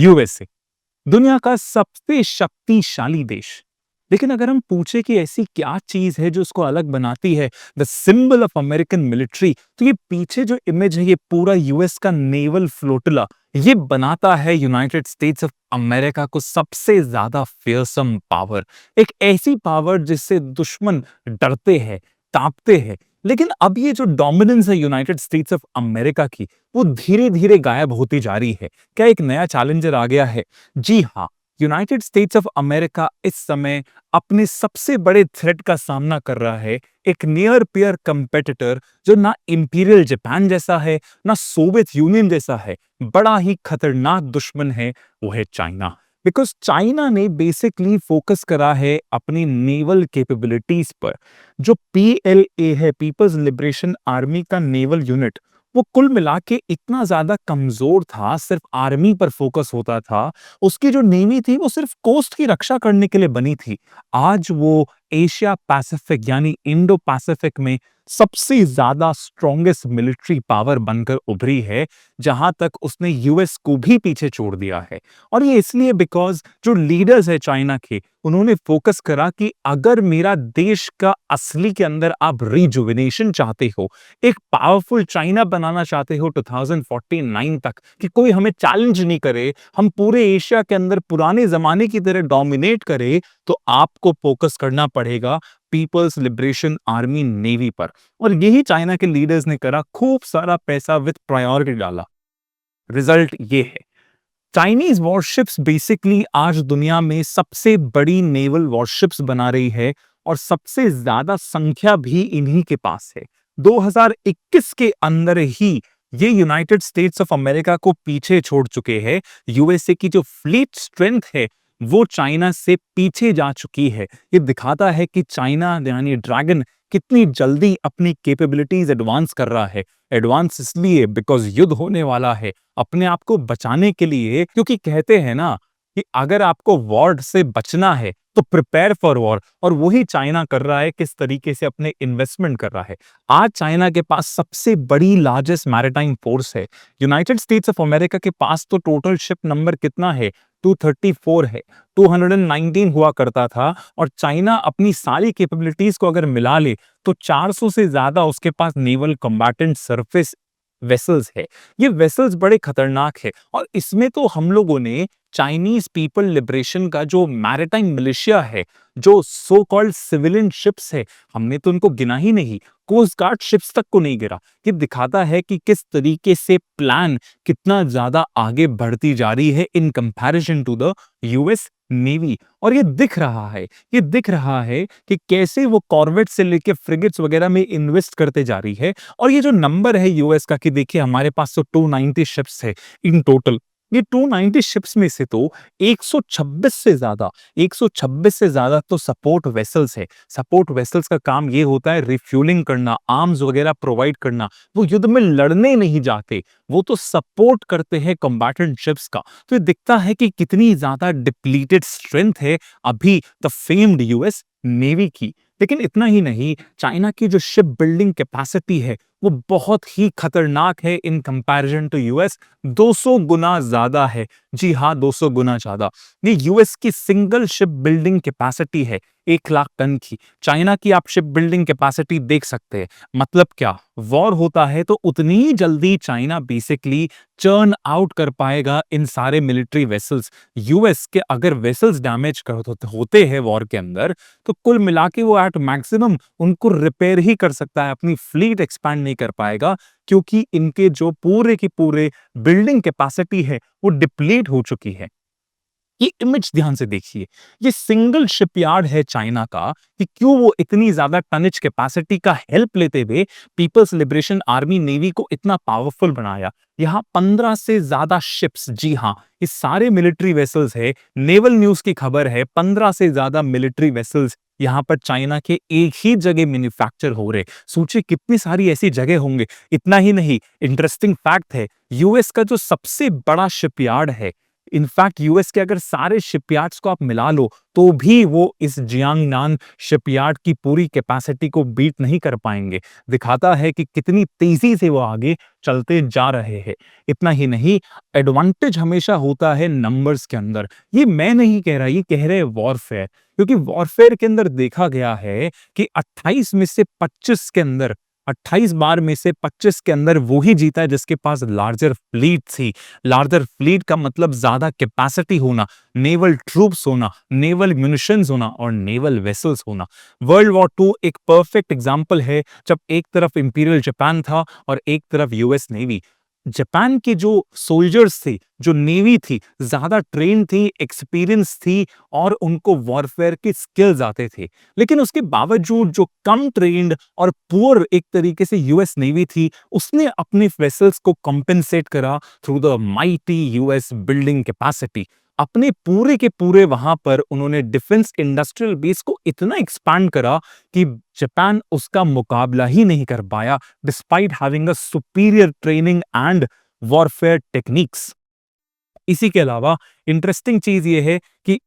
USA दुनिया का सबसे शक्तिशाली देश। लेकिन अगर हम पूछे कि ऐसी क्या चीज है जो उसको अलग बनाती है, the symbol of American military, तो ये पीछे जो इमेज है, ये पूरा यूएस का नेवल फ्लोटिला, ये बनाता है यूनाइटेड स्टेट्स ऑफ अमेरिका को सबसे ज्यादा फियरसम पावर। एक ऐसी पावर जिससे दुश्मन डरते हैं, कांपते हैं। लेकिन अब ये जो डोमिनेंस है यूनाइटेड स्टेट्स ऑफ अमेरिका की, वो धीरे धीरे गायब होती जा रही है। क्या एक नया चैलेंजर आ गया है? जी हाँ, यूनाइटेड स्टेट्स ऑफ अमेरिका इस समय अपने सबसे बड़े थ्रेट का सामना कर रहा है। एक नियर पियर कंपेटिटर जो ना इंपीरियल जापान जैसा है, ना सोवियत यूनियन जैसा है, बड़ा ही खतरनाक दुश्मन है, वो है चाइना। बिकॉज चाइना ने बेसिकली फोकस करा है अपनी नेवल कैपेबिलिटीज पर। जो पीएलए है, पीपल्स लिबरेशन आर्मी का नेवल यूनिट, वो कुल मिला के इतना ज्यादा कमजोर था, सिर्फ आर्मी पर फोकस होता था। उसकी जो नेवी थी वो सिर्फ कोस्ट की रक्षा करने के लिए बनी थी। आज वो एशिया पैसिफिक यानी इंडो पैसिफिक में सबसे ज्यादा स्ट्रॉन्गेस्ट मिलिट्री पावर बनकर उभरी है, जहां तक उसने यूएस को भी पीछे छोड़ दिया है। और ये इसलिए बिकॉज जो लीडर्स है चाइना के, उन्होंने फोकस करा कि अगर मेरा देश का असली के अंदर आप रिजुविनेशन चाहते हो, एक पावरफुल चाइना बनाना चाहते हो 2049 तक, कि कोई हमें चैलेंज नहीं करे, हम पूरे एशिया के अंदर पुराने जमाने की तरह डोमिनेट करे, तो आपको फोकस करना पड़ेगा पीपल्स लिबरेशन आर्मी नेवी पर। और यही चाइना के लीडर्स ने करा, खूब सारा पैसा विद प्रायोरिटी डाला। रिजल्ट ये है, चाइनीज वॉरशिप्स बेसिकली आज दुनिया में सबसे बड़ी नेवल वॉरशिप्स बना रही है, और सबसे ज्यादा संख्या भी इन्हीं के पास है। 2021 के अंदर ही ये यूनाइटेड स्टेट्स ऑफ अमेरिका को पीछे छोड़ चुके हैं। यूएसए की जो फ्लीट स्ट्रेंथ है वो चाइना से पीछे जा चुकी है। ये दिखाता है कि चाइना यानी ड्रैगन कितनी जल्दी अपनी कैपेबिलिटीज एडवांस कर रहा है। एडवांस इसलिए बिकॉज युद्ध होने वाला है, अपने आप को बचाने के लिए। क्योंकि कहते हैं ना कि अगर आपको वॉर से बचना है तो प्रिपेयर फॉर वॉर, और वही चाइना कर रहा है। किस तरीके से अपने इन्वेस्टमेंट कर रहा है। आज चाइना के पास सबसे बड़ी लार्जेस्ट मैरिटाइम फोर्स है। यूनाइटेड स्टेट्स ऑफ अमेरिका के पास तो टोटल शिप नंबर कितना है? 234 है। 219 हुआ करता था, और चाइना अपनी सारी कैपेबिलिटीज को अगर मिला ले तो 400 से ज्यादा उसके पास नेवल कॉम्बैटेंट सरफेस वेसल्स है। ये वेसल्स बड़े खतरनाक है, और इसमें तो हम लोगों ने चाइनीज पीपल लिबरेशन का जो मैरिटाइम मिलिशिया है, जो सो कॉल्ड सिविलियन शिप्स है, हमने तो उनको गिना ही नहीं। कोस्ट गार्ड शिप्स तक को नहीं गिरा। ये दिखाता है कि किस तरीके से प्लान कितना ज्यादा आगे बढ़ती जा रही है in comparison to the US Navy. और ये दिख रहा है कि कैसे वो कॉर्वेट से लेके फ्रिगेट्स वगैरह में इन्वेस्ट करते जा रही है। और ये जो नंबर है यूएस का, कि देखिए हमारे पास तो 290 शिप्स है इन टोटल। ये 290 शिप्स में से तो 126 से ज्यादा 126 से ज्यादा तो सपोर्ट वेसल्स है। सपोर्ट वेसल्स का काम ये होता है रिफ्यूलिंग करना, आर्म्स वगैरह प्रोवाइड करना। वो युद्ध में लड़ने नहीं जाते, वो तो सपोर्ट करते हैं कॉम्बैटेंट शिप्स का। तो ये दिखता है कि कितनी ज्यादा डिप्लीटेड स्ट्रेंथ है अभी द फेम्ड यूएस नेवी की। लेकिन इतना ही नहीं, चाइना की जो शिप बिल्डिंग कैपेसिटी है वो बहुत ही खतरनाक है इन कंपैरिजन टू यूएस। 200 गुना ज्यादा है। जी हाँ, 200 गुना ज्यादा। ये यूएस की सिंगल शिप बिल्डिंग कैपेसिटी है 1 लाख टन की। चाइना की आप शिप बिल्डिंग कैपेसिटी देख सकते हैं। मतलब क्या, वॉर होता है तो उतनी ही जल्दी चाइना बेसिकली चर्न आउट कर पाएगा इन सारे मिलिट्री वेसल्स। यूएस के अगर वेसल्स डैमेज होते हैं वॉर के अंदर, तो कुल मिला के वो एट मैक्सिमम उनको रिपेयर ही कर सकता है, अपनी फ्लीट एक्सपैंड नहीं कर पाएगा। क्योंकि इनके जो पूरे की पूरे बिल्डिंग कैपेसिटी है वो डिप्लीट हो चुकी है। ये इमेज ध्यान से देखिए, ये सिंगल शिपयार्ड है चाइना का, कि क्यों वो इतनी ज्यादा टनेज कैपेसिटी का हेल्प लेते हुए पीपल्स लिबरेशन आर्मी नेवी को इतना पावरफुल बनाया। यहां 15 से ज्यादा शिप्स, जी हां, ये सारे मिलिट्री वेसल्स है। नेवल न्यूज की खबर है, 15 से ज्यादा मिलिट्री वेसल्स यहां पर चाइना के एक ही जगह मैन्युफैक्चर हो रहे। सोचिए कितनी सारी ऐसी जगह होंगे। इतना ही नहीं, इंटरेस्टिंग फैक्ट है, यूएस का जो सबसे बड़ा शिपयार्ड है, इनफैक्ट यूएस के अगर सारे शिपयार्ड्स को आप मिला लो तो भी वो इस जियांगनान शिपयार्ड की पूरी कैपेसिटी को बीट नहीं कर पाएंगे। दिखाता है कि कितनी तेजी से वो आगे चलते जा रहे हैं। इतना ही नहीं, एडवांटेज हमेशा होता है नंबर्स के अंदर। ये मैं नहीं कह रहा, ये कह रहे वॉरफेयर, क्योंकि वॉरफेयर के अंदर देखा गया है कि 28 में से 25 के अंदर 28 बार में से 25 के अंदर वो ही जीता है जिसके पास लार्जर फ्लीट थी। लार्जर फ्लीट का मतलब ज्यादा कैपेसिटी होना, नेवल ट्रूप्स होना, नेवल म्यूनिशंस होना और नेवल वेसल्स होना। वर्ल्ड वॉर टू एक परफेक्ट एग्जांपल है, जब एक तरफ इंपीरियल जापान था और एक तरफ यूएस नेवी। जापान के जो सोल्जर्स थे, जो नेवी थी, ज्यादा ट्रेन थी, एक्सपीरियंस थी और उनको वॉरफेयर के स्किल्स आते थे। लेकिन उसके बावजूद जो कम ट्रेन्ड और पुअर एक तरीके से यूएस नेवी थी, उसने अपने वेसल्स को कॉम्पेंसेट करा through the mighty US building capacity. अपने पूरे के पूरे वहां पर उन्होंने डिफेंस इंडस्ट्रियल बेस को इतना एक्सपैंड करा कि जापान उसका मुकाबला ही नहीं कर पाया, despite having a superior training and warfare techniques. इसी के अलावा इंटरेस्टिंग चीज ये है कि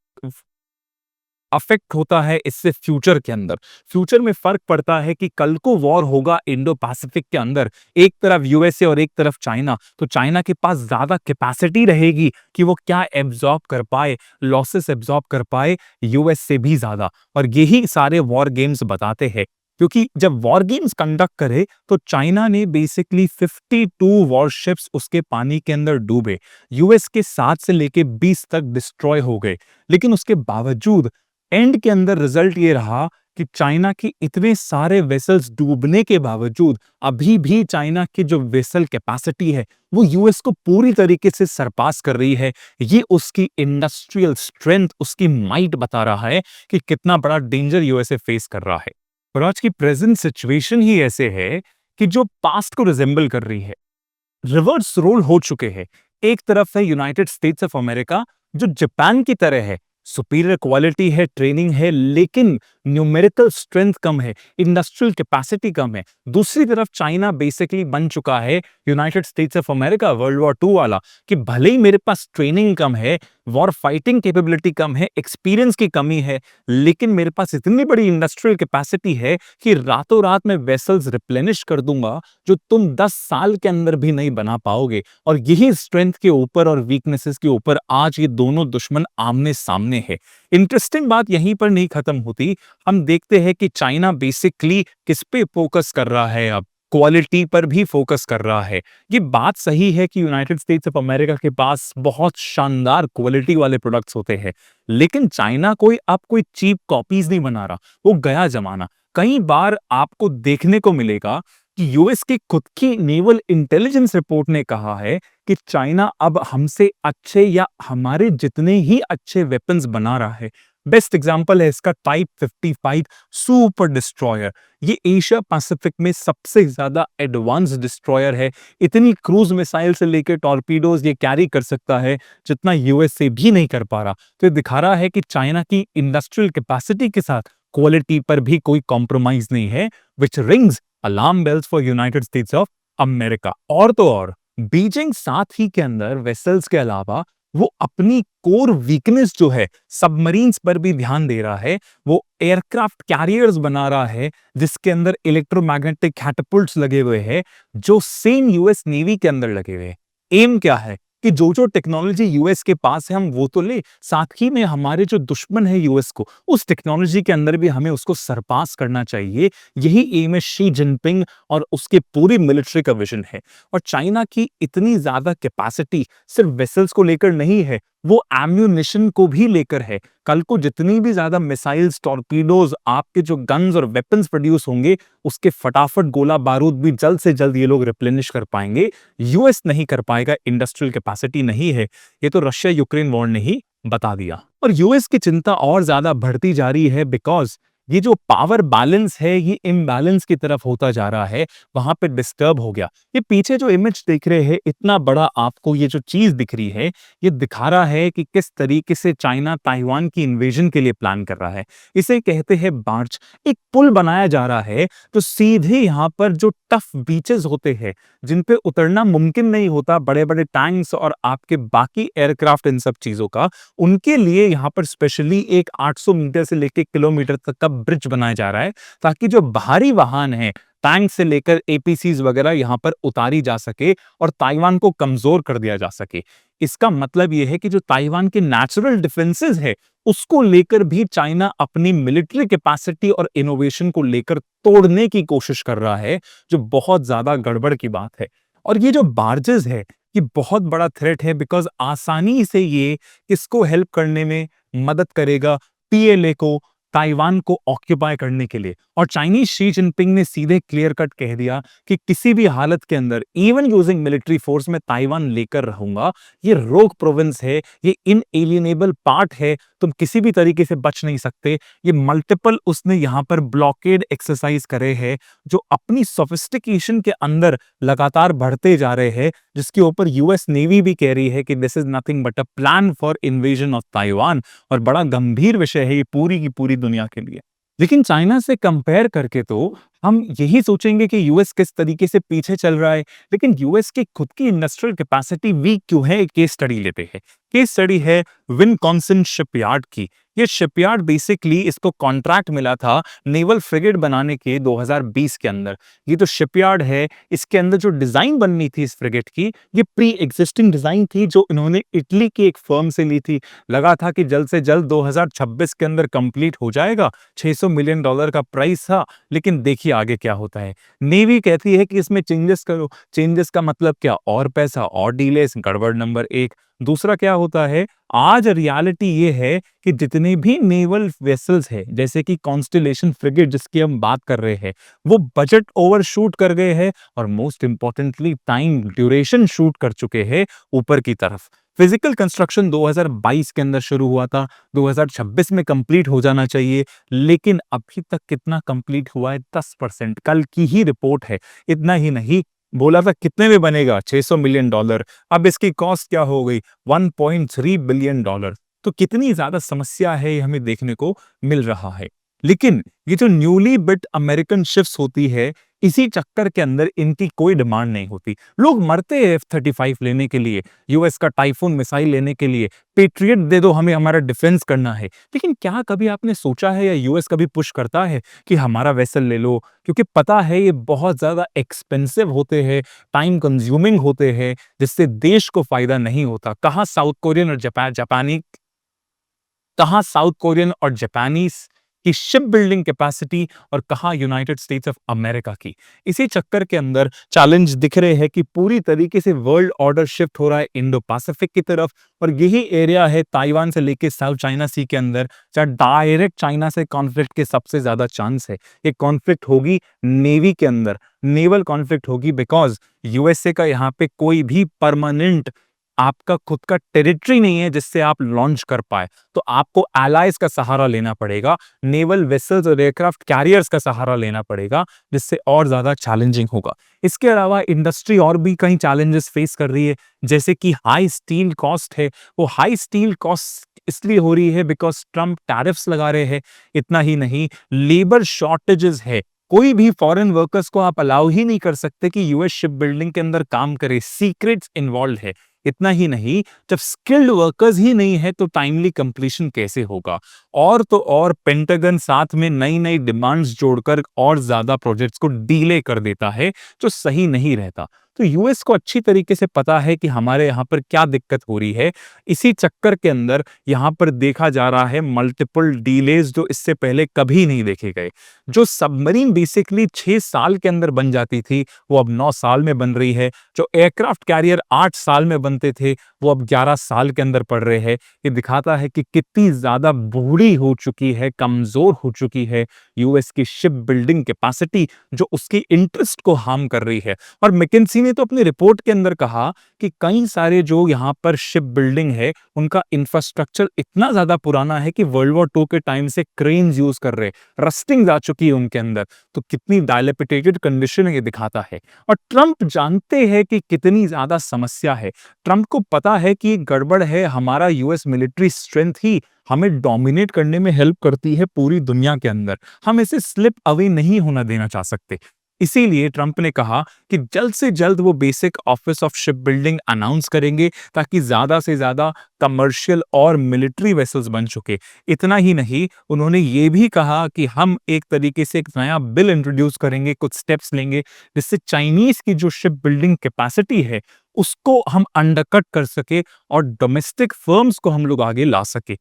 अफेक्ट होता है इससे फ्यूचर के अंदर। फ्यूचर में फर्क पड़ता है कि कल को वॉर होगा इंडो पैसिफिक के अंदर, एक तरफ यूएसए और एक तरफ चाइना, तो चाइना के पास ज्यादा कैपेसिटी रहेगी कि वो क्या एब्जॉर्ब कर पाए, लॉसेस एब्जॉर्ब कर पाए यूएस से भी ज्यादा। और यही सारे वॉर गेम्स बताते हैं, क्योंकि जब वॉर गेम्स कंडक्ट करे तो चाइना ने बेसिकली 52 वॉरशिप्स उसके पानी के अंदर डूबे, यूएस के 7 से लेके 20 तक डिस्ट्रॉय हो गए। लेकिन उसके बावजूद एंड के अंदर रिजल्ट ये रहा कि चाइना की इतने सारे वेसल्स डूबने के बावजूद अभी भी चाइना की जो वेसल कैपेसिटी है वो यूएस को पूरी तरीके से सरपास कर रही है। ये उसकी इंडस्ट्रियल स्ट्रेंथ, उसकी माइट बता रहा है कि कितना बड़ा डेंजर यूएसए फेस कर रहा है। और आज की प्रेजेंट सिचुएशन ही ऐसे है कि जो पास्ट को रिजेंबल कर रही है, रिवर्स रोल हो चुके हैं। एक तरफ है यूनाइटेड स्टेट्स ऑफ अमेरिका जो जापान की तरह है, सुपीरियर क्वालिटी है, ट्रेनिंग है, लेकिन न्यूमेरिकल स्ट्रेंथ कम है, इंडस्ट्रियल कैपेसिटी कम है। दूसरी तरफ चाइना बेसिकली बन चुका है United States of America World War Two वाला, कि भले ही मेरे पास ट्रेनिंग कम है, वॉर फाइटिंग कैपेबिलिटी कम है, एक्सपीरियंस की कमी है, लेकिन मेरे पास इतनी बड़ी इंडस्ट्रियल कैपेसिटी है कि रातों रात में वेसल्स रिप्लेनिश कर दूंगा जो तुम 10 साल के अंदर भी नहीं बना पाओगे। और यही स्ट्रेंथ के ऊपर और वीकनेसेस के ऊपर आज ये दोनों दुश्मन आमने सामने है। इंटरेस्टिंग बात यहीं पर नहीं खत्म होती। हम देखते हैं कि चाइना बेसिकली किस पे फोकस कर रहा है, अब क्वालिटी पर भी फोकस कर रहा है। ये बात सही है कि यूनाइटेड स्टेट्स ऑफ अमेरिका के पास बहुत शानदार क्वालिटी वाले प्रोडक्ट्स होते हैं, लेकिन चाइना कोई चीप कॉपीज नहीं बना रहा, वो गया जमाना। कई बार आपको देखने को मिलेगा कि यूएस की खुद की नेवल इंटेलिजेंस रिपोर्ट ने कहा है कि चाइना अब हमसे अच्छे या हमारे जितने ही अच्छे वेपन्स बना रहा है। बेस्ट एग्जांपल है इसका टाइप 55 सुपर डिस्ट्रॉयर। ये एशिया पैसिफिक में सबसे ज्यादा एडवांस डिस्ट्रॉयर है। इतनी क्रूज मिसाइल से लेकर टॉर्पीडोज ये कैरी कर सकता है जितना यूएस से भी नहीं कर पा रहा। तो ये दिखा रहा है कि चाइना की इंडस्ट्रियल कैपेसिटी के साथ क्वालिटी पर भी कोई कॉम्प्रोमाइज नहीं है, which rings alarm bells for United States of America. और तो और बीजिंग साथ ही के अंदर वेसल्स के अलावा वो अपनी कोर वीकनेस जो है सबमरीन्स पर भी ध्यान दे रहा है। वो एयरक्राफ्ट कैरियर्स बना रहा है जिसके अंदर इलेक्ट्रोमैग्नेटिक कैटपुल्ट्स लगे हुए हैं जो सेम यूएस नेवी के अंदर लगे हुए हैं। एम क्या है कि जो टेक्नोलॉजी यूएस के पास है हम वो तो ले, साथ ही में हमारे जो दुश्मन है यूएस को, उस टेक्नोलॉजी के अंदर भी हमें उसको सरपास करना चाहिए। यही एम है शी जिनपिंग और उसके पूरी मिलिट्री का विजन है। और चाइना की इतनी ज्यादा कैपेसिटी सिर्फ वेसल्स को लेकर नहीं है, वो एम्यूनिशन को भी लेकर है। कल को जितनी भी ज्यादा मिसाइल्स, टॉर्पीडोज, आपके जो गन्स और वेपन्स प्रोड्यूस होंगे, उसके फटाफट गोला बारूद भी जल्द से जल्द ये लोग रिप्लेनिश कर पाएंगे। यूएस नहीं कर पाएगा, इंडस्ट्रियल कैपेसिटी नहीं है। ये तो रशिया यूक्रेन वॉर ने ही बता दिया। और यूएस की चिंता और ज्यादा बढ़ती जा रही है बिकॉज ये जो पावर बैलेंस है ये इम्बैलेंस की तरफ होता जा रहा है, वहां पे डिस्टर्ब हो गया। ये पीछे जो इमेज देख रहे हैं, इतना बड़ा आपको ये जो चीज दिख रही है, ये दिखा रहा है कि किस तरीके से चाइना ताइवान की इन्वेजन के लिए प्लान कर रहा है। इसे कहते हैं बार्च। एक पुल बनाया जा रहा है तो सीधे यहाँ पर जो टफ बीचेस होते हैं, जिन पे उतरना मुमकिन नहीं होता, बड़े बड़े टैंक्स और आपके बाकी एयरक्राफ्ट, इन सब चीजों का, उनके लिए यहाँ पर स्पेशली एक 800 मीटर से लेकर किलोमीटर तक का ब्रिज बनाया जा रहा है, ताकि जो बाहरी वाहन है, टैंक से लेकर एपीसीज वगैरह, यहां पर उतारी जा सके और ताइवान को कमजोर कर दिया जा सके। इसका मतलब यह है कि जो ताइवान के नेचुरल डिफेंसेस है, उसको लेकर भी चाइना अपनी मिलिट्री कैपेसिटी और इनोवेशन को लेकर तोड़ने की कोशिश कर रहा है, जो बहुत ज्यादा गड़बड़ की बात है। और ये जो बार्जेस है, ये बहुत बड़ा थ्रेट है, बिकॉज आसानी से ये किसको हेल्प करने में मदद करेगा, पीएलए को, ताइवान को ऑक्यूपाई करने के लिए। और चाइनीज शी जिनपिंग ने सीधे क्लियर कट कह दिया कि किसी भी हालत के अंदर, इवन यूजिंग मिलिट्री फोर्स, में ताइवान लेकर रहूंगा। ये रोग प्रोविंस है, ये इनएलियनेबल पार्ट है, तुम किसी भी तरीके से बच नहीं सकते। ये मल्टीपल उसने यहां पर ब्लॉकेड एक्सरसाइज करे हैं, जो अपनी सोफिस्टिकेशन के अंदर लगातार बढ़ते जा रहे हैं, जिसके ऊपर यूएस नेवी भी कह रही है कि this is nothing but a plan for invasion of Taiwan. और बड़ा गंभीर विषय है ये पूरी की पूरी दुनिया के लिए। लेकिन चाइना से कंपेयर करके तो हम यही सोचेंगे कि यूएस किस तरीके से पीछे चल रहा है, लेकिन यूएस की खुद की इंडस्ट्रियल कैपेसिटी वीक क्यों है, केस स्टडी लेते हैं। केस स्टडी है विनकॉन्सिन शिपयार्ड की। ये शिपयार्ड बेसिकली, इसको कॉन्ट्रैक्ट मिला था नेवल फ्रिगेट बनाने के 2020 के अंदर। ये जो शिपयार्ड है, इसके अंदर जो डिजाइन बननी थी इस फ्रिगेट की, ये प्री एग्जिस्टिंग डिजाइन थी, जो इन्होंने इटली की एक फर्म से ली थी। लगा था कि जल्द से जल्द 2026 के अंदर कंप्लीट हो जाएगा, $600 मिलियन का प्राइस था। लेकिन देखिए आगे क्या होता है। नेवी कहती है कि इसमें चेंजेस करो। चेंजेस का मतलब क्या? और पैसा और डिलेस, गड़बड़ नंबर एक। दूसरा क्या होता है, आज रियलिटी ये है कि जितने भी नेवल वेसल्स है, जैसे कि कॉन्स्टेलेशन फ्रिगेट जिसकी हम बात कर रहे हैं, वो बजट ओवरशूट कर गए हैं, और most importantly time duration shoot कर चुके हैं ऊपर की तरफ। फिजिकल कंस्ट्रक्शन 2022 के अंदर शुरू हुआ था, 2026 में कंप्लीट हो जाना चाहिए, लेकिन अभी तक कितना कंप्लीट हुआ है? 10%। कल की ही रिपोर्ट है। इतना ही नहीं, बोला था कितने में बनेगा? $600 मिलियन। अब इसकी कॉस्ट क्या हो गई? $1.3 बिलियन। तो कितनी ज्यादा समस्या है, ये हमें देखने को मिल रहा है। लेकिन ये जो न्यूली बिल्ट अमेरिकन शिप्स होती है, इसी चक्कर के अंदर इनकी कोई डिमांड नहीं होती। लोग मरते हैं F-35 लेने के लिए, यूएस का टाइफून मिसाइल लेने के लिए, पेट्रियट दे दो हमें, हमारा डिफेंस करना है। लेकिन क्या कभी आपने सोचा है, या यूएस कभी पुश करता है कि हमारा वेसल ले लो? क्योंकि पता है ये बहुत ज्यादा एक्सपेंसिव होते हैं, टाइम कंज्यूमिंग होते हैं, जिससे देश को फायदा नहीं होता। कहाँ साउथ कोरियन और जापानीज की शिप बिल्डिंग कैपेसिटी, और कहा यूनाइटेड स्टेट्स ऑफ अमेरिका की। इसी चक्कर के अंदर चैलेंज दिख रहे हैं कि पूरी तरीके से वर्ल्ड ऑर्डर शिफ्ट हो रहा है इंडो पैसिफिक की तरफ, और यही एरिया है ताइवान से लेके साउथ चाइना सी के अंदर, जहां डायरेक्ट चाइना से कॉन्फ्लिक्ट के सबसे ज्यादा चांस है। ये कॉन्फ्लिक्ट होगी नेवी के अंदर, नेवल कॉन्फ्लिक्ट होगी, बिकॉज यूएसए का यहाँ पे कोई भी परमानेंट आपका खुद का टेरिटरी नहीं है जिससे आप लॉन्च कर पाए। तो आपको एलाइज का सहारा लेना पड़ेगा, नेवल वेसल्स और एयरक्राफ्ट कैरियर्स का सहारा लेना पड़ेगा, जिससे और ज्यादा चैलेंजिंग होगा। इसके अलावा इंडस्ट्री और भी कई चैलेंजेस फेस कर रही है, जैसे कि हाई स्टील कॉस्ट है। वो हाई स्टील कॉस्ट इसलिए हो रही है बिकॉज ट्रम्प टैरिफ्स लगा रहे हैं। इतना ही नहीं, लेबर शॉर्टेजेस है। कोई भी फॉरेन वर्कर्स को आप अलाउ ही नहीं कर सकते कि यूएस शिप बिल्डिंग के अंदर काम करे, सीक्रेट्स इन्वॉल्व है। इतना ही नहीं, जब स्किल्ड वर्कर्स ही नहीं है तो टाइमली कंप्लीशन कैसे होगा? और तो और पेंटागन साथ में नई नई डिमांड्स जोड़कर और ज्यादा प्रोजेक्ट्स को डीले कर देता है, जो सही नहीं रहता। तो यूएस को अच्छी तरीके से पता है कि हमारे यहाँ पर क्या दिक्कत हो रही है। इसी चक्कर के अंदर यहाँ पर देखा जा रहा है मल्टीपल डीलेज, जो इससे पहले कभी नहीं देखे गए। जो सबमरीन बेसिकली 6 साल के अंदर बन जाती थी, वो अब 9 साल में बन रही है। जो एयरक्राफ्ट कैरियर 8 साल में बनते थे, वो अब 11 साल के अंदर पड़ रहे हैं। ये दिखाता है कि कितनी ज्यादा बूढ़ी हो चुकी है, कमजोर हो चुकी है यूएस की शिप बिल्डिंग कैपेसिटी, जो उसकी इंटरेस्ट को हार्म कर रही है। और मैकेंजी ने तो अपनी रिपोर्ट के अंदर कहा कि कई सारे जो यहाँ पर शिप बिल्डिंग है, उनका इंफ्रास्ट्रक्चर इतना ज्यादा पुराना है कि वर्ल्ड वॉर 2 के टाइम से क्रेन्स यूज कर रहे, रस्टिंग आ चुकी है उनके अंदर। तो कितनी डायलेपिटेटेड कंडीशन ये दिखाता है। और ट्रंप जानते हैं कि कितनी ज्यादा समस्या है। ट्रंप को पता है कि गड़बड़ है, हमारा यूएस मिलिट्री स्ट्रेंथ ही हमें डोमिनेट करने में हेल्प करती है पूरी दुनिया के अंदर। हम इसे स्लिप अवे नहीं होना देना चाह सकते। इसीलिए ट्रंप ने कहा कि जल्द से जल्द वो basic office of ship building announce करेंगे, ताकि ज्यादा से ज्यादा कमर्शियल और मिलिट्री वेसल्स बन चुके। इतना ही नहीं, उन्होंने ये भी कहा कि हम एक तरीके से एक नया बिल इंट्रोड्यूस करेंगे, कुछ स्टेप्स लेंगे, जिससे चाइनीज की जो शिप बिल्डिंग कैपेसिटी है उसको हम अंडरकट कर सके और डोमेस्टिक फर्म्स को हम लोग आगे ला सके।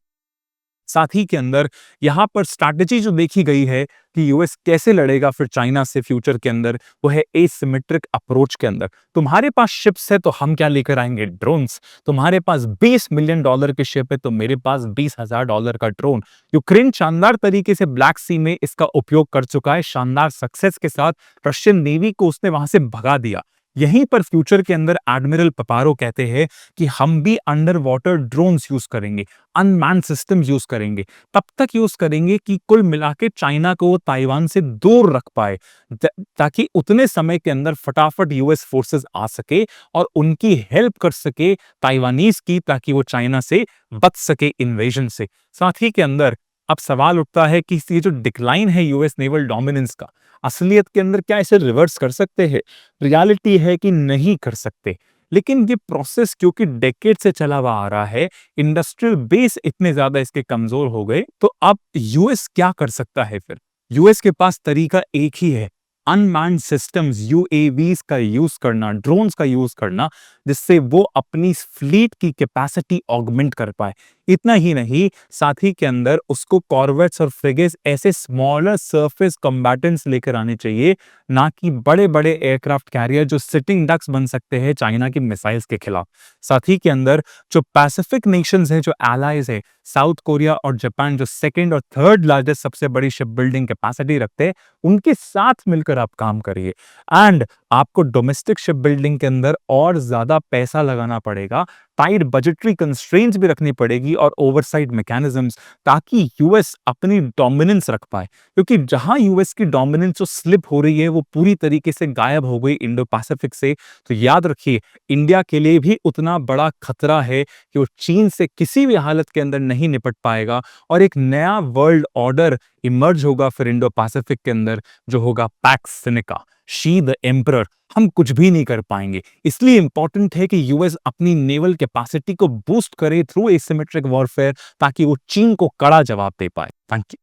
साथ ही के अंदर यहाँ पर स्ट्रैटेजी जो देखी गई है कि यूएस कैसे लड़ेगा फिर चाइना से फ्यूचर के अंदर, वो है एसिमेट्रिक अप्रोच के अंदर। तुम्हारे पास शिप्स है तो हम क्या लेकर आएंगे? ड्रोन्स। तुम्हारे पास $20 मिलियन के शिप है तो मेरे पास $20,000 का ड्रोन। यूक्रेन शानदार तरीके से ब्लैक सी में इसका उपयोग कर चुका है, शानदार सक्सेस के साथ रशियन नेवी को उसने वहां से भगा दिया। यहीं पर फ्यूचर के अंदर एडमिरल पपारो कहते हैं कि हम भी अंडर वाटर ड्रोन्स यूज करेंगे, अनमैन सिस्टम यूज करेंगे, तब तक यूज करेंगे कि कुल मिला के चाइना को वो ताइवान से दूर रख पाए, ताकि उतने समय के अंदर फटाफट यूएस फोर्सेस आ सके और उनकी हेल्प कर सके ताइवानीज की, ताकि वो चाइना से बच सके इन्वेजन से। साथ ही के अंदर अब सवाल उठता है कि ये जो डिक्लाइन है यूएस नेवल डोमिनेंस का, असलियत के अंदर क्या इसे रिवर्स कर सकते हैं? रियलिटी है कि नहीं कर सकते। लेकिन ये प्रोसेस क्योंकि डेकेड से चला हुआ आ रहा है, इंडस्ट्रियल बेस इतने ज्यादा इसके कमजोर हो गए, तो अब यूएस क्या कर सकता है फिर? यूएस के पास तरीका एक ही है, अनमैन्ड सिस्टम्स, यूएवीज का यूज करना, ड्रोन्स का यूज करना, जिससे वो अपनी फ्लीट की कैपेसिटी ऑगमेंट कर पाए। इतना ही नहीं, साथ ही के अंदर उसको कॉर्वेट्स और फ्रिगेट्स, ऐसे स्मॉलर सरफेस कॉम्बैटेंट्स लेकर आने चाहिए, ना कि बड़े बड़े एयरक्राफ्ट कैरियर जो सिटिंग डक्स बन सकते हैं चाइना की मिसाइल्स के खिलाफ। साथ ही के अंदर जो पैसिफिक नेशंस हैं, जो एलाइज है, साउथ कोरिया और जापान, जो सेकेंड और थर्ड लार्जेस्ट सबसे बड़ी शिप बिल्डिंग कैपेसिटी रखते हैं, उनके साथ मिलकर आप काम करिए। एंड आपको डोमेस्टिक शिप बिल्डिंग के अंदर और ज्यादा पैसा लगाना पड़ेगा, टाइट बजटरी कंस्ट्रेंट्स भी रखनी पड़ेगी और ओवरसाइट मैकेनिज्म्स, ताकि यूएस अपनी डोमिनेंस रख पाए। क्योंकि जहां यूएस की डोमिनेंस जो स्लिप हो रही है वो पूरी तरीके से गायब हो गई इंडो पैसिफिक से, तो याद रखिए इंडिया के लिए भी उतना बड़ा खतरा है कि वो चीन से किसी भी हालत के अंदर नहीं निपट पाएगा और एक नया वर्ल्ड ऑर्डर इमर्ज होगा फिर इंडो पैसिफिक के अंदर, जो होगा PACS Seneca, she the emperor. हम कुछ भी नहीं कर पाएंगे। इसलिए इंपॉर्टेंट है कि यूएस अपनी नेवल कैपेसिटी को बूस्ट करे थ्रू एसिमेट्रिक वॉरफेयर, ताकि वो चीन को कड़ा जवाब दे पाए। Thank you.